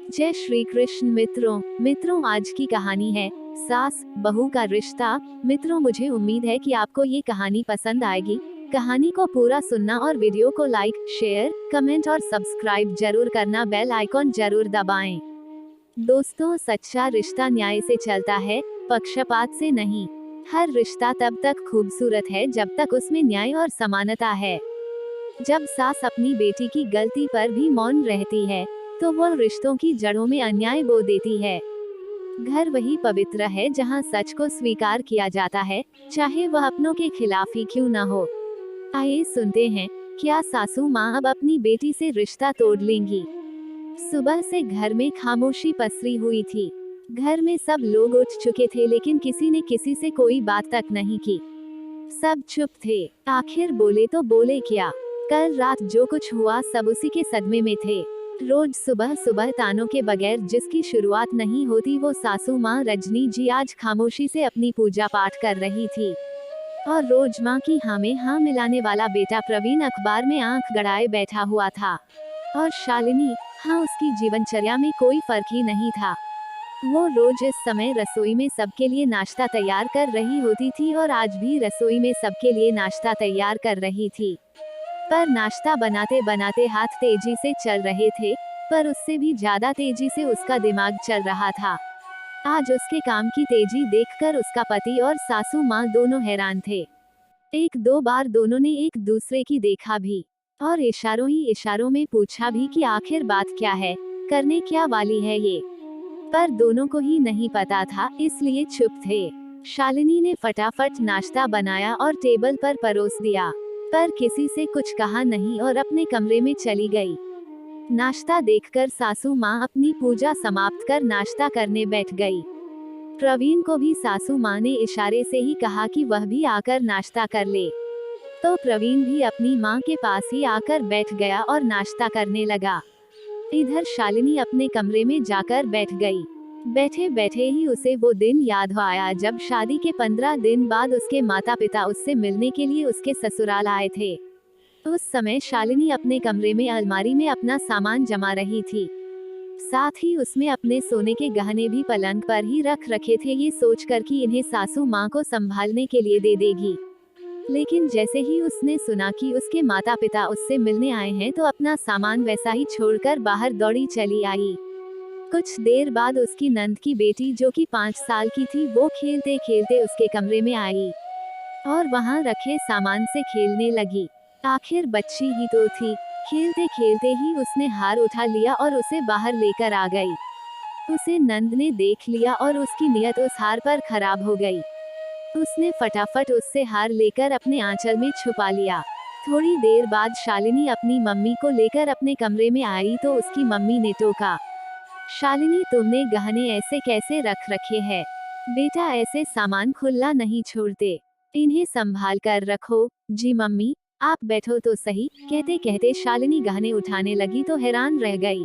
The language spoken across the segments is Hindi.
जय श्री कृष्ण मित्रों आज की कहानी है सास बहू का रिश्ता। मित्रों मुझे उम्मीद है कि आपको ये कहानी पसंद आएगी। कहानी को पूरा सुनना और वीडियो को लाइक शेयर कमेंट और सब्सक्राइब जरूर करना, बेल आइकॉन जरूर दबाएं। दोस्तों, सच्चा रिश्ता न्याय से चलता है, पक्षपात से नहीं। हर रिश्ता तब तक खूबसूरत है जब तक उसमें न्याय और समानता है। जब सास अपनी बेटी की गलती पर भी मौन रहती है तो वह रिश्तों की जड़ों में अन्याय बो देती है। घर वही पवित्र है जहां सच को स्वीकार किया जाता है, चाहे वह अपनों के खिलाफ ही क्यों ना हो। आइए सुनते हैं, क्या सासू माँ अब अपनी बेटी से रिश्ता तोड़ लेंगी। सुबह से घर में खामोशी पसरी हुई थी। घर में सब लोग उठ चुके थे लेकिन किसी ने किसी से कोई बात तक नहीं की। सब चुप थे। आखिर बोले तो बोले क्या। कल रात जो कुछ हुआ सब उसी के सदमे में थे। रोज सुबह सुबह तानों के बगैर जिसकी शुरुआत नहीं होती वो सासू माँ रजनी जी आज खामोशी से अपनी पूजा पाठ कर रही थी। और रोज माँ की हाँ में हाँ मिलाने वाला बेटा प्रवीण अखबार में आंख गड़ाए बैठा हुआ था। और शालिनी, हाँ, उसकी जीवनचर्या में कोई फर्क ही नहीं था। वो रोज इस समय रसोई में सबके लिए नाश्ता तैयार कर रही होती थी और आज भी रसोई में सबके लिए नाश्ता तैयार कर रही थी। पर नाश्ता बनाते बनाते हाथ तेजी से चल रहे थे, पर उससे भी ज्यादा तेजी से उसका दिमाग चल रहा था। आज उसके काम की तेजी देखकर उसका पति और सासू माँ दोनों हैरान थे। एक दो बार दोनों ने एक दूसरे की देखा भी और इशारों ही इशारों में पूछा भी कि आखिर बात क्या है, करने क्या वाली है ये। पर दोनों को ही नहीं पता था, इसलिए चुप थे। शालिनी ने फटाफट नाश्ता बनाया और टेबल पर परोस दिया, पर किसी से कुछ कहा नहीं और अपने कमरे में चली गई। नाश्ता देखकर सासू माँ अपनी पूजा समाप्त कर नाश्ता करने बैठ गई। प्रवीण को भी सासू माँ ने इशारे से ही कहा कि वह भी आकर नाश्ता कर ले। तो प्रवीण भी अपनी माँ के पास ही आकर बैठ गया और नाश्ता करने लगा। इधर शालिनी अपने कमरे में जाकर बैठ गई। बैठे बैठे ही उसे वो दिन याद आया जब शादी के 15 दिन बाद उसके माता पिता उससे मिलने के लिए उसके ससुराल आए थे। उस समय शालिनी अपने कमरे में अलमारी में अपना सामान जमा रही थी। साथ ही उसमें अपने सोने के गहने भी पलंग पर ही रख रखे थे, ये सोचकर कि इन्हें सासू माँ को संभालने के लिए दे देगी। लेकिन जैसे ही उसने सुना कि उसके माता पिता उससे मिलने आए हैं तो अपना सामान वैसा ही छोड़कर बाहर दौड़ी चली आई। कुछ देर बाद उसकी नंद की बेटी जो कि 5 साल की थी वो खेलते खेलते उसके कमरे में आई और वहां रखे सामान से खेलने लगी। आखिर बच्ची ही तो थी। खेलते खेलते ही उसने हार उठा लिया और उसे बाहर लेकर आ गई। उसे नंद ने देख लिया और उसकी नियत उस हार पर खराब हो गई। उसने फटाफट उससे हार लेकर अपने आंचल में छुपा लिया। थोड़ी देर बाद शालिनी अपनी मम्मी को लेकर अपने कमरे में आई तो उसकी मम्मी ने टोका, शालिनी तुमने गहने ऐसे कैसे रख रखे हैं? बेटा ऐसे सामान खुला नहीं छोड़ते, इन्हें संभाल कर रखो। जी मम्मी, आप बैठो तो सही। कहते कहते शालिनी गहने उठाने लगी तो हैरान रह गई।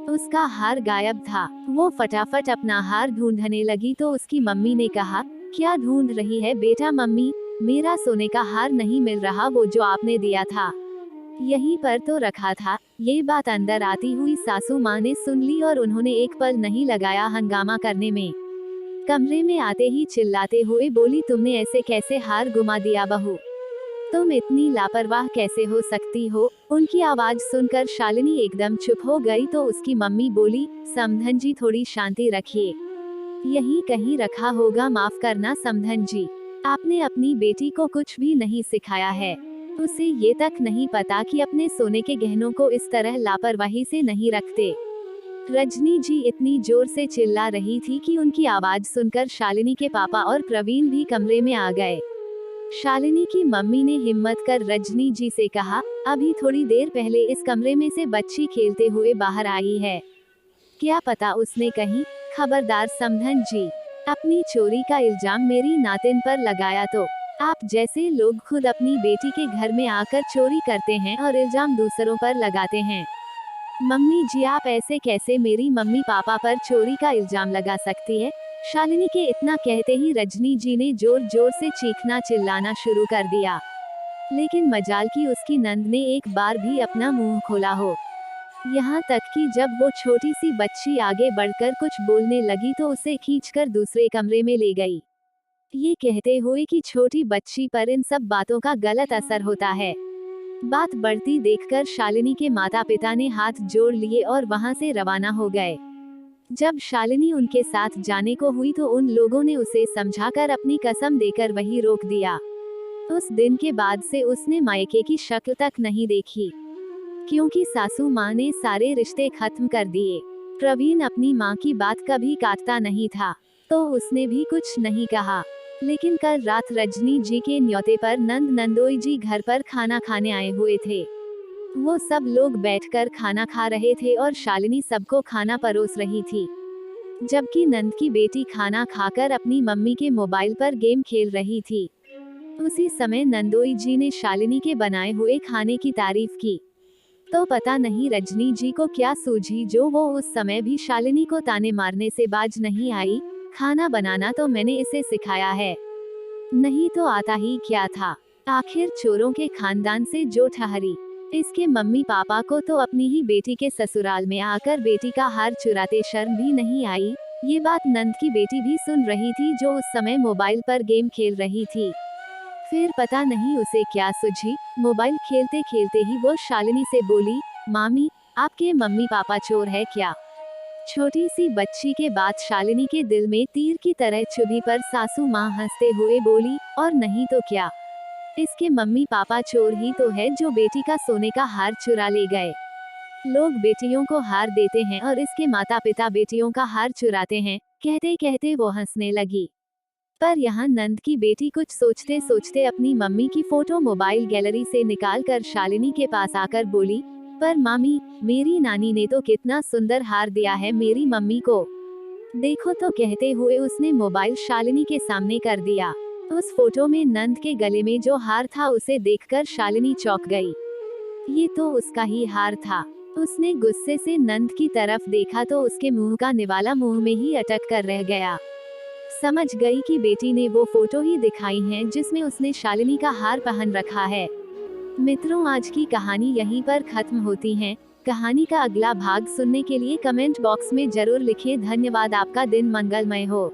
उसका हार गायब था। वो फटाफट अपना हार ढूंढने लगी तो उसकी मम्मी ने कहा, क्या ढूंढ रही है बेटा? मम्मी, मेरा सोने का हार नहीं मिल रहा, वो जो आपने दिया था यहीं पर तो रखा था। ये बात अंदर आती हुई सासू माँ ने सुन ली और उन्होंने एक पल नहीं लगाया हंगामा करने में। कमरे में आते ही चिल्लाते हुए बोली, तुमने ऐसे कैसे हार गुमा दिया बहू? तुम इतनी लापरवाह कैसे हो सकती हो? उनकी आवाज सुनकर शालिनी एकदम चुप हो गई तो उसकी मम्मी बोली, समधन जी थोड़ी शांति रखिए, यहीं कहीं रखा होगा, माफ करना समधन जी, आपने अपनी बेटी को कुछ भी नहीं सिखाया है। उसे ये तक नहीं पता कि अपने सोने के गहनों को इस तरह लापरवाही से नहीं रखते। रजनी जी इतनी जोर से चिल्ला रही थी कि उनकी आवाज सुनकर शालिनी के पापा और प्रवीण भी कमरे में आ गए। शालिनी की मम्मी ने हिम्मत कर रजनी जी से कहा, अभी थोड़ी देर पहले इस कमरे में से बच्ची खेलते हुए बाहर आई है, क्या पता उसने कहीं। खबरदार समधन जी, अपनी चोरी का इल्जाम मेरी नातिन पर लगाया तो आप जैसे लोग खुद अपनी बेटी के घर में आकर चोरी करते हैं और इल्जाम दूसरों पर लगाते हैं। मम्मी जी, आप ऐसे कैसे मेरी मम्मी पापा पर चोरी का इल्जाम लगा सकती है? शालिनी के इतना कहते ही रजनी जी ने जोर जोर से चीखना चिल्लाना शुरू कर दिया। लेकिन मजाल की उसकी नंद ने एक बार भी अपना मुंह खोला हो। यहाँ तक कि जब वो छोटी सी बच्ची आगे बढ़कर कुछ बोलने लगी तो उसे खींचकर दूसरे कमरे में ले गई, ये कहते हुए कि छोटी बच्ची पर इन सब बातों का गलत असर होता है। बात बढ़ती देखकर शालिनी के माता पिता ने हाथ जोड़ लिए और वहां से रवाना हो गए। जब शालिनी उनके साथ जाने को हुई तो उन लोगों ने उसे समझाकर अपनी कसम देकर वहीं रोक दिया। उस दिन के बाद से उसने मायके की शक्ल तक नहीं देखी, क्योंकि सासू माँ ने सारे रिश्ते खत्म कर दिए। प्रवीण अपनी माँ की बात कभी काटता नहीं था, तो उसने भी कुछ नहीं कहा। लेकिन कल रात रजनी जी के न्योते पर नंद नंदोई जी घर पर खाना खाने आए हुए थे। वो सब लोग बैठकर खाना खा रहे थे और शालिनी सबको खाना परोस रही थी, जबकि नंद की बेटी खाना खाकर अपनी मम्मी के मोबाइल पर गेम खेल रही थी। उसी समय नंदोई जी ने शालिनी के बनाए हुए खाने की तारीफ की। तो पता नहीं रजनी जी को क्या सूझी जो वो उस समय भी शालिनी को ताने मारने से बाज नहीं आई। खाना बनाना तो मैंने इसे सिखाया है, नहीं तो आता ही क्या था। आखिर चोरों के खानदान से जो ठहरी, इसके मम्मी पापा को तो अपनी ही बेटी के ससुराल में आकर बेटी का हार चुराते शर्म भी नहीं आई। ये बात नंद की बेटी भी सुन रही थी, जो उस समय मोबाइल पर गेम खेल रही थी। फिर पता नहीं उसे क्या सूझी, मोबाइल खेलते खेलते ही वो शालिनी से बोली, मामी, आपके मम्मी पापा चोर है क्या? छोटी सी बच्ची के बाद शालिनी के दिल में तीर की तरह चुभी, पर सासू माँ हंसते हुए बोली, और नहीं तो क्या, इसके मम्मी पापा चोर ही तो है जो बेटी का सोने का हार चुरा ले गए। लोग बेटियों को हार देते हैं और इसके माता पिता बेटियों का हार चुराते हैं। कहते कहते वो हंसने लगी। पर यहाँ नंद की बेटी कुछ सोचते सोचते अपनी मम्मी की फोटो मोबाइल गैलरी से निकालकर शालिनी के पास आकर बोली, पर मामी, मेरी नानी ने तो कितना सुंदर हार दिया है मेरी मम्मी को, देखो तो। कहते हुए उसने मोबाइल शालिनी के सामने कर दिया। उस फोटो में नंद के गले में जो हार था उसे देखकर शालिनी चौंक गई। ये तो उसका ही हार था। उसने गुस्से से नंद की तरफ देखा तो उसके मुंह का निवाला मुंह में ही अटक कर रह गया। समझ गई कि बेटी ने वो फोटो ही दिखाई है जिसमें उसने शालिनी का हार पहन रखा है। मित्रों, आज की कहानी यहीं पर खत्म होती है। कहानी का अगला भाग सुनने के लिए कमेंट बॉक्स में जरूर लिखें। धन्यवाद। आपका दिन मंगलमय हो।